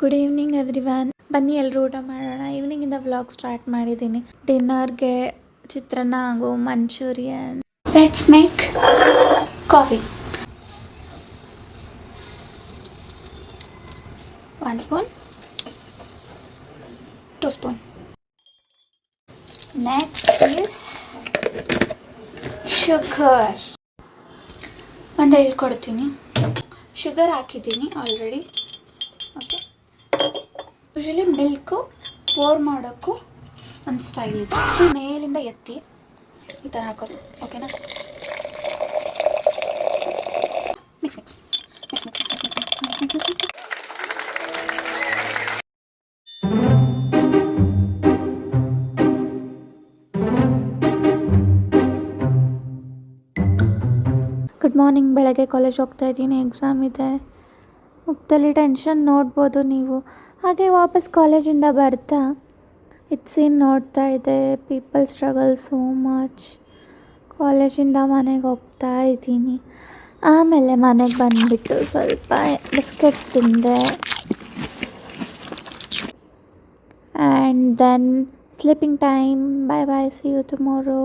Good evening everyone. ಬನ್ನಿ ಎಲ್ಲರೂ ಊಟ ಮಾಡೋಣ. ಈವ್ನಿಂಗಿಂದ ವ್ಲಾಗ್ ಸ್ಟಾರ್ಟ್ ಮಾಡಿದ್ದೀನಿ. ಡಿನ್ನರ್ಗೆ ಚಿತ್ರಾನ್ನ ಹಾಗೂ manchurian. Let's make coffee. 1 spoon, 2 spoon. Next is sugar. ಒಂದು ಹೇಳ್ಕೊಡ್ತೀನಿ. ಶುಗರ್ ಹಾಕಿದ್ದೀನಿ already. Okay, usually milk pour ಮಾಡೋಕ್ಕೂ ಒಂದು ಸ್ಟೈಲ್ ಇದೆ. ಮೇಲಿಂದ ಎತ್ತಿ ಈ ಥರ ಹಾಕೋದು. ಓಕೆನಾ? Mix mix mix mix mix mix mix mix. Good morning. ಬೆಳಗ್ಗೆ ಕಾಲೇಜ್ ಹೋಗ್ತಾ ಇದ್ದೀನಿ. ಎಕ್ಸಾಮ್ ಇದೆ. ಮುಖದಲ್ಲಿ ಟೆನ್ಷನ್ ನೋಡ್ಬೋದು ನೀವು. ಹಾಗೆ ವಾಪಸ್ ಕಾಲೇಜಿಂದ ಬರ್ತಾ ಸೀನ್ ನೋಡ್ತಾ ಇದೆ. People struggle so much. ಕಾಲೇಜಿಂದ ಮನೆಗೆ ಹೋಗ್ತಾ ಇದ್ದೀನಿ. ಆಮೇಲೆ ಮನೆಗೆ ಬಂದುಬಿಟ್ಟು ಸ್ವಲ್ಪ ಬಿಸ್ಕೆಟ್ ತಿಂದೆ. And then sleeping time. Bye bye, see you tomorrow.